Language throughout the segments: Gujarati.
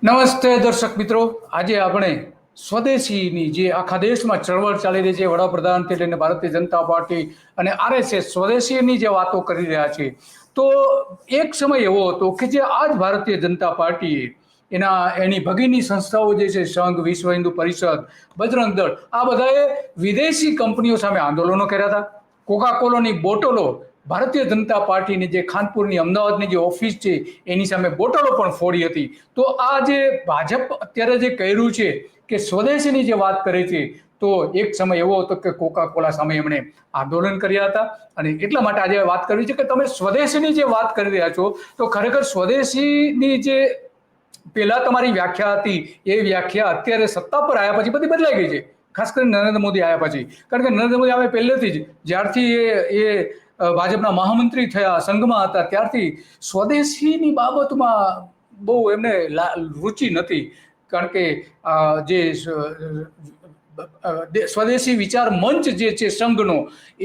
નમસ્તે દર્શક મિત્રો, આજે આપણે સ્વદેશીની જે આખા દેશમાં ચળવળ ચાલી રહી છે, વડાપ્રધાનથી લઈને ભારતીય જનતા પાર્ટી અને આરએસએસ સ્વદેશીની જે વાતો કરી રહ્યા છે, તો એક સમય એવો હતો કે જે આજ ભારતીય જનતા પાર્ટીએ એની ભગીની સંસ્થાઓ જે છે, સંઘ, વિશ્વ હિન્દુ પરિષદ, બજરંગ દળ, આ બધાએ વિદેશી કંપનીઓ સામે આંદોલનો કર્યા હતા. કોકાકોલાની બોટલો ભારતીય જનતા પાર્ટીની જે ખાનપુરની અમદાવાદની જે ઓફિસ છે એની સામે બોટલો પણ ફોડી હતી. તો આ જે ભાજપ અત્યારે જે કર્યું છે કે સ્વદેશીની જે વાત કરે છે, તો એક સમય એવો હતો કે કોકાકોલા સામે એમણે આંદોલન કર્યા હતા. અને એટલા માટે આજે વાત કરવી છે કે તમે સ્વદેશીની જે વાત કરી રહ્યા છો, તો ખરેખર સ્વદેશીની જે પેલા તમારી વ્યાખ્યા હતી એ વ્યાખ્યા અત્યારે સત્તા પર આવ્યા પછી બધી બદલાઈ ગઈ છે, ખાસ કરીને નરેન્દ્ર મોદી આવ્યા પછી. કારણ કે નરેન્દ્ર મોદી આવે પહેલેથી જ જ્યારથી એ ભાજપના મહામંત્રી થયા, સંઘમાં હતા, ત્યારથી સ્વદેશીની બાબતમાં બહુ એમને રુચિ નથી. કારણ કે જે સ્વદેશી વિચાર મંચ જે છે સંઘનો,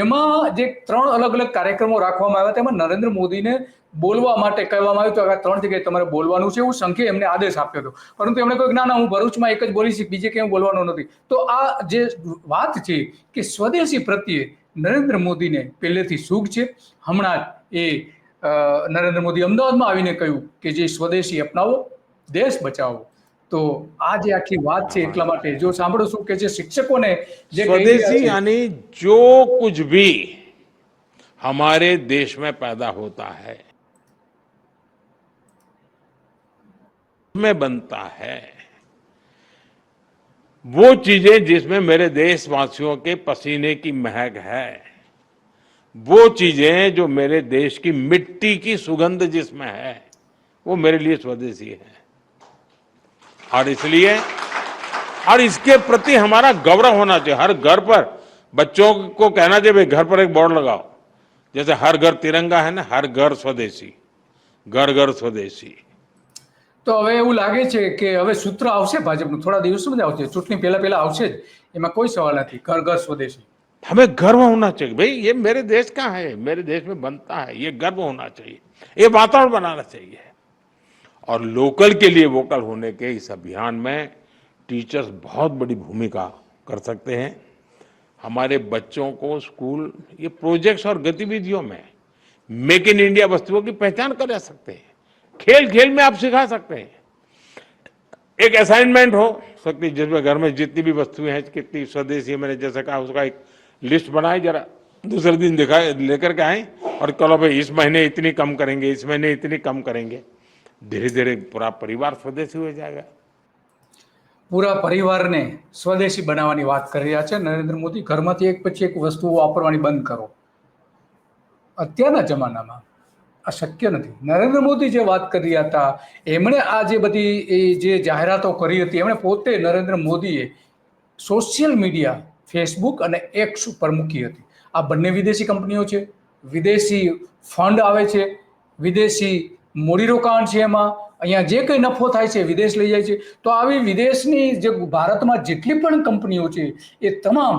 એમાં જે 3 અલગ અલગ કાર્યક્રમો રાખવામાં આવ્યા તેમાં નરેન્દ્ર મોદીને બોલવા માટે કહેવામાં આવ્યું હતું કે 3 જગ્યાએ તમારે બોલવાનું છે, એવું સંઘે એમને આદેશ આપ્યો હતો. પરંતુ એમણે કહ્યું ના, હું ભરૂચમાં એક જ બોલીશ, બીજે ક્યાંય બોલવાનો નથી. તો આ જે વાત છે કે સ્વદેશી પ્રત્યે નરેન્દ્ર મોદીને પહેલેથી સૂગ છે. હમણાં એ નરેન્દ્ર મોદી અમદાવાદમાં આવીને કહ્યું કે જે સ્વદેશી અપનાવો, દેશ બચાવો. તો આ જે આખી વાત છે, એટલા માટે જો સાંભળો શું કે જે શિક્ષકોને જે કહી રહ્યા स्वदेशी છે, यानी जो कुछ भी हमारे देश में पैदा होता है, में बनता है, वो चीजें जिसमें मेरे देशवासियों के पसीने की महक है, वो चीजें जो मेरे देश की मिट्टी की सुगंध जिसमें है, वो मेरे लिए स्वदेशी है। और इसलिए और इसके प्रति हमारा गौरव होना चाहिए। हर घर पर बच्चों को कहना चाहिए भाई घर पर एक बोर्ड लगाओ, जैसे हर घर तिरंगा है ना, हर घर स्वदेशी, घर घर स्वदेशी। તો હવે એવું લાગે છે કે હવે સૂત્ર આવશે ભાજપનું, થોડા દિવસોમાં જ આવશે, ચૂંટણી પહેલા પહેલા આવશે જ, એમાં કોઈ સવાલ નથી. ઘર ઘર સ્વદેશી. हमें गर्व होना चाहिए भाई ये मेरे देश का है, मेरे देश में बनता है, ये गर्व होना चाहिए, ये वातावरण बनाना चाहिए। और लोकल के लिए वोकल होने के इस अभियान में टीचर्स बहुत बड़ी भूमिका कर सकते हैं। हमारे बच्चों को स्कूल ये प्रोजेक्ट्स और गतिविधियों में मेक इन इंडिया वस्तुओं की पहचान कर सकते हैं। खेल खेल में आप सिखा सकते हैं। एक असाइनमेंट हो सकती जिसमें घर में जितनी भी वस्तुएं हैं कितनी स्वदेशी है, मैंने जैसे कहा उसका एक लिस्ट बनाए, जरा दूसरे दिन दिखाए लेकर के आए और चलो भाई इस महीने इतनी कम करेंगे, इस महीने इतनी कम करेंगे। धीरे धीरे पूरा परिवार स्वदेशी हो जाएगा। પૂરા પરિવારને સ્વદેશી બનાવવાની વાત કરી રહ્યા છે નરેન્દ્ર મોદી. ઘરમાંથી એક પછી એક વસ્તુઓ વાપરવાની બંધ કરો. અત્યારના જમાનામાં આ શક્ય નથી. નરેન્દ્ર મોદી જે વાત કરી રહ્યા હતા, એમણે આ જે બધી જે જાહેરાતો કરી હતી, એમણે પોતે નરેન્દ્ર મોદીએ સોશિયલ મીડિયા ફેસબુક અને એક્સ ઉપર મૂકી હતી. આ બંને વિદેશી કંપનીઓ છે, વિદેશી ફંડ આવે છે, વિદેશી મૂડીરોકાણ છે, એમાં અહીંયા જે કંઈ નફો થાય છે વિદેશ લઈ જાય છે. તો આવી વિદેશની જે ભારતમાં જેટલી પણ કંપનીઓ છે એ તમામ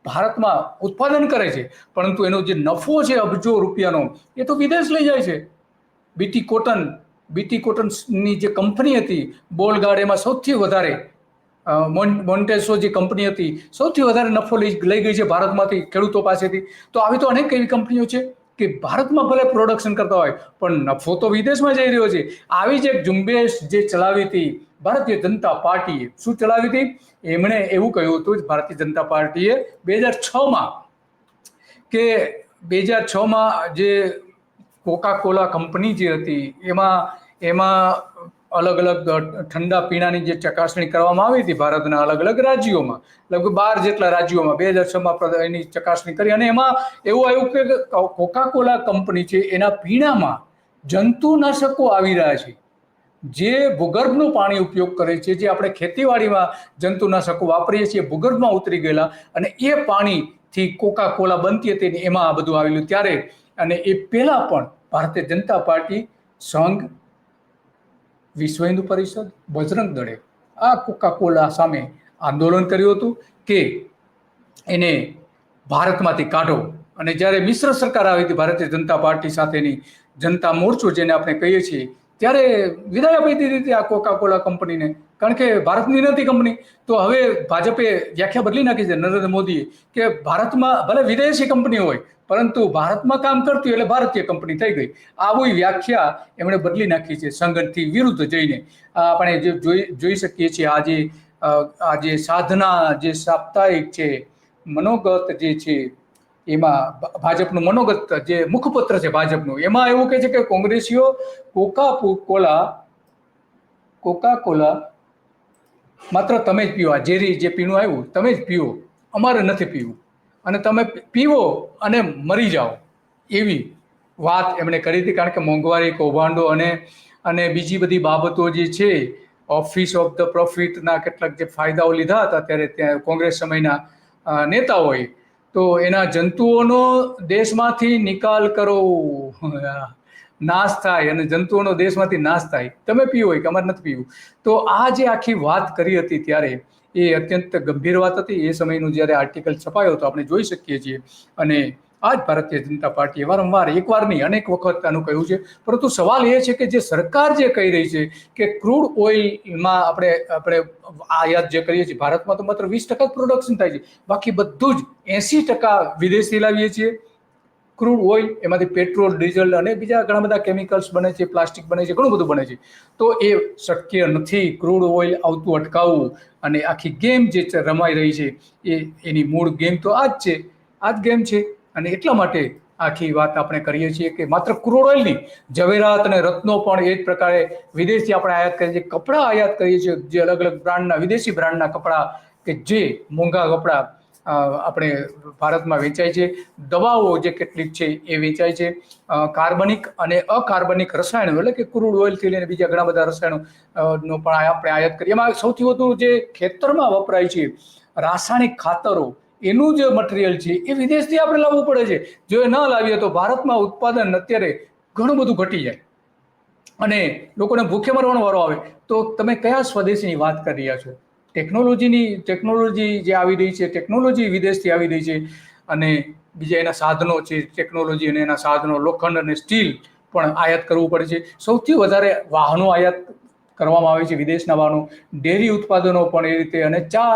ભારતમાં ઉત્પાદન કરે છે, પરંતુ એનો જે નફો છે અબજો રૂપિયાનો, એ તો વિદેશ લઈ જાય છે. બીટી કોટનની જે કંપની હતી બોલગાડ, એમાં સૌથી વધારે મોન્ટેસો જે કંપની હતી સૌથી વધારે નફો લઈ ગઈ છે ભારતમાંથી, ખેડૂતો પાસેથી. તો આવી તો અનેક એવી કંપનીઓ છે કે ભારતમાં ભલે પ્રોડક્શન કરતા હોય પણ નફો તો વિદેશમાં જઈ રહ્યો છે. આવી જ એક ઝુંબેશ જે ચલાવી હતી ભારતીય જનતા પાર્ટીએ. શું ચલાવી હતી? એમણે એવું કહ્યું હતું ભારતીય જનતા પાર્ટીએ 2006માં કે 2006માં જે કોકાકોલા કંપની જે હતી એમાં અલગ અલગ ઠંડા પીણાની જે ચકાસણી કરવામાં આવી હતી ભારતના અલગ અલગ રાજ્યોમાં, લગભગ 12 જેટલા રાજ્યોમાં 2006માં એની ચકાસણી કરી. અને એમાં એવું આવ્યું કે કોકાકોલા કંપની છે એના પીણામાં જંતુનાશકો આવી રહ્યા છે, જે ભૂગર્ભનું પાણી ઉપયોગ કરે છે, જે આપણે ખેતીવાડીમાં જંતુનાશકો વાપરીએ છીએ, ભૂગર્ભમાં ઉતરી ગયેલા, અને એ પાણીથી કોકાકોલા બનતી હતી, એમાં આ બધું આવેલું ત્યારે. અને એ પહેલા પણ ભારતીય જનતા પાર્ટી, સંઘ, વિશ્વ હિન્દુ પરિષદ, બજરંગ દળે આ કોકાકોલા સામે આંદોલન કર્યું હતું કે એને ભારતમાંથી કાઢો. અને જ્યારે મિશ્ર સરકાર આવી હતી ભારતીય જનતા પાર્ટી સાથેની, જનતા મોરચો જેને આપણે કહીએ છીએ, ત્યારે વિદાય આપી દીધી હતી આ કોકા કોલા કંપનીને, કારણ કે ભારતની નથી કંપની. તો હવે ભાજપે વ્યાખ્યા બદલી નાખી છે નરેન્દ્ર મોદીએ, કે ભારતમાં ભલે વિદેશી કંપની હોય પરંતુ ભારતમાં કામ કરતી હોય એટલે ભારતીય કંપની થઈ ગઈ. આવી વ્યાખ્યા એમણે બદલી નાખી છે સંગઠનથી વિરુદ્ધ જઈને. આપણે જે જોઈ શકીએ છીએ આજે સાધના જે સાપ્તાહિક છે, મનોગત જે છે, એમાં ભાજપનું મનોગત જે મુખપત્ર છે ભાજપનું, એમાં એવું કહે છે કે કોંગ્રેસીઓ કોકા કોલા માત્ર તમે જ પીવો, આ ઝેરી જે પીણું આવ્યું તમે જ પીવો, અમારે નથી પીવું, અને તમે પીવો અને મરી જાઓ, એવી વાત એમણે કરી હતી. કારણ કે મોંઘવારી, કૌભાંડો અને બીજી બધી બાબતો જે છે, ઓફિસ ઓફ ધ પ્રોફિટના કેટલાક જે ફાયદાઓ લીધા હતા ત્યારે ત્યાં કોંગ્રેસ સમયના નેતાઓએ, તો એના જંતુઓનો દેશમાંથી નિકાલ કરો, નાશ થાય, અને જંતુઓનો દેશમાંથી નાશ થાય, તમે પીવો કે અમારે નથી પીવું. તો આ જે આખી વાત કરી હતી ત્યારે એ અત્યંત ગંભીર વાત હતી. એ સમયનું જ્યારે આર્ટિકલ છપાયો હતો આપણે જોઈ શકીએ છીએ. અને આ જ ભારતીય જનતા પાર્ટીએ વારંવાર, એકવાર નહીં અનેક વખત આનું કહ્યું છે. પરંતુ સવાલ એ છે કે જે સરકાર જે કહી રહી છે કે ક્રૂડ ઓઇલમાં આપણે આયાત જે કરીએ છીએ, ભારતમાં તો માત્ર 20% પ્રોડક્શન થાય છે, બાકી બધું જ 80% વિદેશથી લાવીએ છીએ. ક્રૂડ ઓઇલ, એમાંથી પેટ્રોલ, ડીઝલ અને બીજા ઘણા બધા કેમિકલ્સ બને છે, પ્લાસ્ટિક બને છે, ઘણું બધું બને છે. તો એ શક્ય નથી ક્રૂડ ઓઇલ આવતું અટકાવવું. અને આખી ગેમ જે રમાઈ રહી છે એની મૂળ ગેમ તો આ જ છે, આ જ ગેમ છે. અને એટલા માટે આખી વાત આપણે કરીએ છીએ કે માત્ર ક્રૂડ ઓઇલ નહીં, ઝવેરાત અને રત્નો પણ એ જ પ્રકારે વિદેશથી આપણે આયાત કરીએ છીએ, કપડાં આયાત કરીએ છીએ, જે અલગ અલગ બ્રાન્ડના, વિદેશી બ્રાન્ડના કપડાં, કે જે મોંઘા કપડાં આપણે ભારતમાં વેચાય છે. દવાઓ જે કેટલીક છે એ વેચાય છે. કાર્બનિક અને અકાર્બનિક રસાયણો, એટલે કે ક્રૂડ ઓઇલથી લઈને બીજા ઘણા બધા રસાયણો નો પણ આપણે આયાત કરીએ. એમાં સૌથી વધુ જે ખેતરમાં વપરાય છે રાસાયણિક ખાતરો, એનું જે મટીરિયલ છે એ વિદેશથી આપણે લાવવું પડે છે. જો એ ન લાવીએ તો ભારતમાં ઉત્પાદન અત્યારે ઘણું બધું ઘટી જાય અને લોકોને ભૂખે મરવાનો વારો આવે. તો તમે કયા સ્વદેશીની વાત કરી રહ્યા છો? ટેકનોલોજી જે આવી રહી છે, ટેકનોલોજી વિદેશથી આવી રહી છે, અને બીજા એના સાધનો છે, ટેકનોલોજી અને એના સાધનો, લોખંડ અને સ્ટીલ પણ આયાત કરવું પડે છે. સૌથી વધારે વાહનો આયાત કરવામાં આવે છે, વિદેશના વાહનો, ડેરી ઉત્પાદનો પણ એ રીતે, અને ચા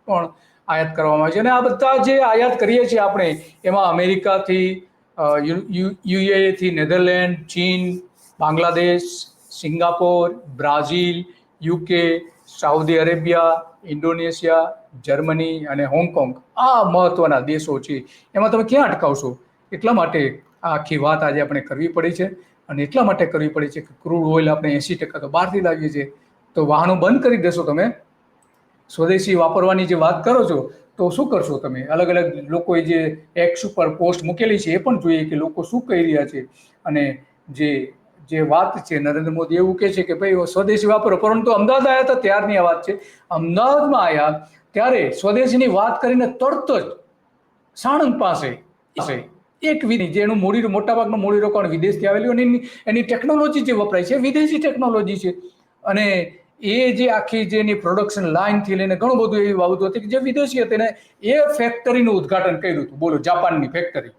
પણ આયાત કરવામાં આવે છે. અને આ બધા જે આયાત કરીએ છીએ આપણે, એમાં અમેરિકાથી, યુએઈથી, નેધરલેન્ડ, ચીન, Bangladesh, Singapore, Brazil, UK, Saudi Arabia, Indonesia, Germany અને હોંગકોંગ, આ મહત્વના દેશો છે. એમાં તમે ક્યાં અટકાવશો? એટલા માટે આ આખી વાત આજે આપણે કરવી પડી છે. અને એટલા માટે કરવી પડી છે કે ક્રૂડ ઓઇલ આપણે 80% તો બહારથી લાવીએ છીએ. તો વાહનો બંધ કરી દેશો તમે, સ્વદેશી વાપરવાની જે વાત કરો છો, તો શું કરશો તમે? અલગ અલગ લોકોએ જે એક્સ ઉપર પોસ્ટ મૂકેલી છે એ પણ જોઈએ કે લોકો શું કહી રહ્યા છે. અને જે વાત છે, નરેન્દ્ર મોદી એવું કહે છે કે ભાઈ સ્વદેશી વાપરો, પરંતુ અમદાવાદ આવ્યા હતા ત્યારની આ વાત છે. અમદાવાદમાં આવ્યા ત્યારે સ્વદેશીની વાત કરીને તરત જ સાણંદ પાસે એક જેનું મોટાભાગનું મૂડી રોકાણ વિદેશથી આવેલું, અને એની ટેકનોલોજી જે વપરાય છે વિદેશી ટેકનોલોજી છે. અને એ જે આખી જેની પ્રોડક્શન લાઇનથી લઈને ઘણું બધું એવી બાબતો હતી કે જે વિદેશી હતી, ને એ ફેક્ટરીનું ઉદ્ઘાટન કર્યું હતું, બોલો, જાપાનની ફેક્ટરી.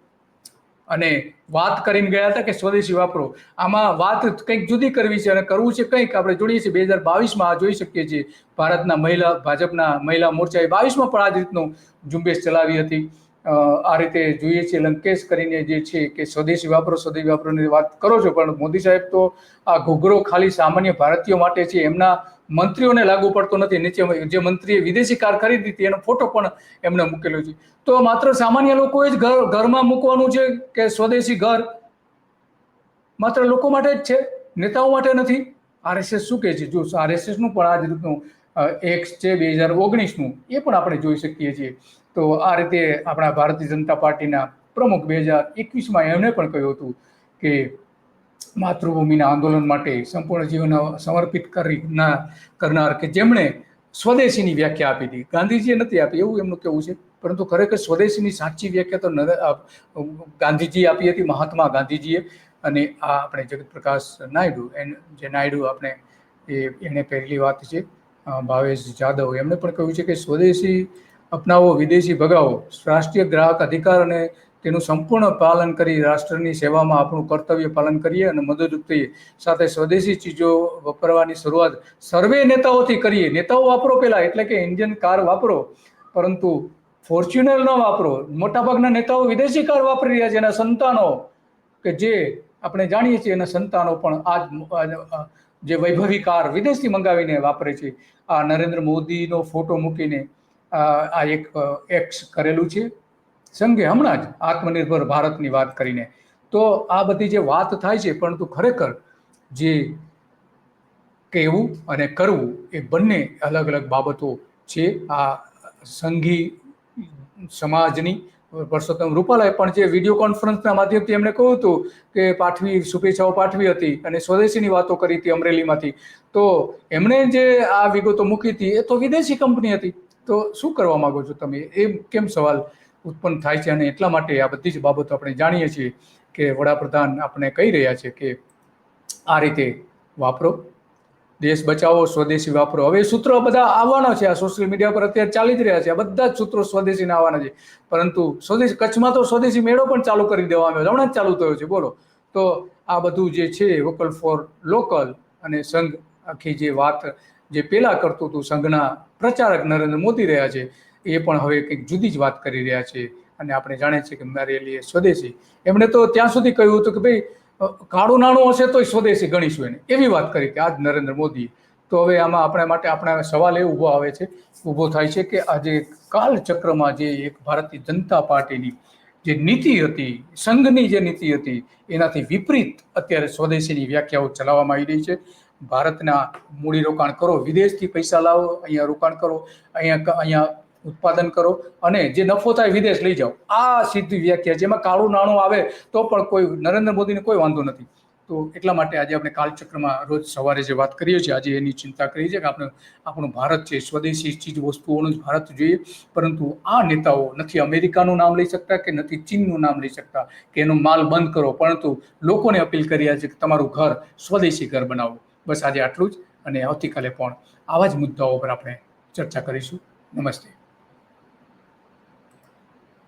અને વાત કરીને ગયા હતા કે સ્વદેશી વાપરો. આમાં વાત કંઈક જુદી કરવી છે અને કરવું છે કંઈક. આપણે જોઈએ છીએ 2022માં જોઈ શકીએ છીએ ભાજપના મહિલા મોરચાએ 22માં પણ આ જ રીતનું ઝુંબેશ ચલાવી હતી. આ રીતે જોઈએ છીએ લંકેશ કરીને જે છે કે સ્વદેશી વાપરોની વાત કરો છો, પણ મોદી સાહેબ તો આ ઘૂઘરો ખાલી સામાન્ય ભારતીયો માટે છે, એમના મંત્રીઓને લાગુ પડતો નથી. નીચે જે મંત્રીએ વિદેશી કાર ખરીદી હતી એનો ફોટો પણ એમને મૂકેલો છે. તો માત્ર સામાન્ય લોકોએ જ ઘરમાં મૂકવાનું છે કે સ્વદેશી ઘર માત્ર લોકો માટે જ છે, નેતાઓ માટે નથી? આરએસએસ શું કહે છે? જો આરએસએસનું પણ આ જ રીતનું એક્ટ છે 2019નું, એ પણ આપણે જોઈ શકીએ છીએ. તો આ રીતે આપણા ભારતીય જનતા પાર્ટીના પ્રમુખ 2021માં એમણે પણ કહ્યું હતું કે માતૃભૂમિના આંદોલન માટે સંપૂર્ણ જીવન સમર્પિત કરનાર, કે જેમણે સ્વદેશીની વ્યાખ્યા આપી હતી. ગાંધીજીએ નથી આપી એવું એમનું કહેવું છે. પરંતુ ખરેખર સ્વદેશીની સાચી વ્યાખ્યા તો ગાંધીજીએ આપી હતી, મહાત્મા ગાંધીજીએ. અને આ આપણે જગત પ્રકાશ નાયડુ, આપણે એને પહેલી વાત છે, ભાવેશ જાદવ, એમણે પણ કહ્યું છે કે સ્વદેશી અપનાવો, વિદેશી ભગાવો. રાષ્ટ્રીય ગ્રાહક અધિકાર અને તેનું સંપૂર્ણ પાલન કરી રાષ્ટ્રની સેવામાં આપણું કર્તવ્ય પાલન કરીએ અને મદદરૂપ થઈએ. સાથે સ્વદેશી ચીજો વાપરવાની શરૂઆત સર્વે નેતાઓથી કરીએ. નેતાઓ વાપરો પહેલાં, એટલે કે ઇન્ડિયન કાર વાપરો, પરંતુ ફોર્ચ્યુનર ન વાપરો. મોટાભાગના નેતાઓ વિદેશી કાર વાપરી રહ્યા છે. એના સંતાનો, કે જે આપણે જાણીએ છીએ, એના સંતાનો પણ જે વૈભવી કાર વિદેશથી મંગાવીને વાપરે છે. આ નરેન્દ્ર મોદીનો ફોટો મૂકીને આ એક એક્સ કરેલું છે સંઘે હમણાં જ, આત્મનિર્ભર ભારતની વાત કરીને. તો આ બધી જે વાત થાય છે, પરંતુ ખરેખર જે કહેવું અને કરવું એ બંને અલગ અલગ બાબતો છે. આ સંઘી સમાજની પરસોત્તમ રૂપાલાએ પણ જે વિડીયો કોન્ફરન્સના માધ્યમથી એમણે કહ્યું હતું કે શુભેચ્છાઓ પાઠવી હતી અને સ્વદેશીની વાતો કરી હતી અમરેલીમાંથી. તો એમણે જે આ વિગતો મૂકી હતી એ તો વિદેશી કંપની હતી. તો શું કરવા માંગો છો તમે? એ કેમ સવાલ ઉત્પન્ન થાય છે? અને એટલા માટે આ બધી જ બાબતો આપણે જાણીએ છીએ કે વડાપ્રધાન આપણે કહી રહ્યા છે કે આ રીતે વાપરો, દેશ બચાવો, સ્વદેશી વાપરો. હવે સૂત્રો બધા આવવાના છે, આ સોશિયલ મીડિયા પર અત્યારે ચાલી જ રહ્યા છે. આ બધા જ સૂત્રો સ્વદેશીના આવવાના છે. પરંતુ સ્વદેશી, કચ્છમાં તો સ્વદેશી મેળો પણ ચાલુ કરી દેવામાં આવ્યો, હમણાં જ ચાલુ થયો છે. બોલો. તો આ બધું જે છે વોકલ ફોર લોકલ, અને સંઘ આખી જે વાત જે પેલા કરતું હતું, સંઘના પ્રચારક નરેન્દ્ર મોદી રહ્યા છે, એ પણ હવે કંઈક જુદી જ વાત કરી રહ્યા છે. અને આપણે જાણીએ છીએ કે નરેલી એ સ્વદેશી, એમણે તો ત્યાં સુધી કહ્યું હતું કે ભાઈ કાળું નાણું હશે તોય સ્વદેશી ગણીશું એને, એવી વાત કરી કે આજ નરેન્દ્ર મોદી. તો હવે આમાં આપણા સવાલ એ ઊભો થાય છે કે આજે કાલચક્રમાં જે એક ભારતીય જનતા પાર્ટીની જે નીતિ હતી, સંઘની જે નીતિ હતી, એનાથી વિપરીત અત્યારે સ્વદેશીની વ્યાખ્યાઓ ચલાવવામાં આવી રહી છે. ભારતના મૂડી રોકાણ કરો, વિદેશથી પૈસા લાવો, અહીંયા રોકાણ કરો, અહીંયા ઉત્પાદન કરો, અને જે નફો થાય વિદેશ લઈ જાઓ. આ સીધી વ્યાખ્યા છે. એમાં કાળું નાણું આવે તો પણ કોઈ નરેન્દ્ર મોદીને કોઈ વાંધો નથી. તો એટલા માટે આજે આપણે કાલચક્રમાં રોજ સવારે જે વાત કરીએ છીએ, આજે એની ચિંતા કરી છે કે આપણું ભારત છે, સ્વદેશી ચીજ વસ્તુઓનું જ ભારત જોઈએ. પરંતુ આ નેતાઓ નથી અમેરિકાનું નામ લઈ શકતા કે નથી ચીનનું નામ લઈ શકતા કે એનો માલ બંધ કરો, પરંતુ લોકોને અપીલ કરી રહ્યા છે કે તમારું ઘર સ્વદેશી ઘર બનાવો. બસ આજે આટલું જ, અને આવતીકાલે પણ આવા જ મુદ્દાઓ પર આપણે ચર્ચા કરીશું. નમસ્તે.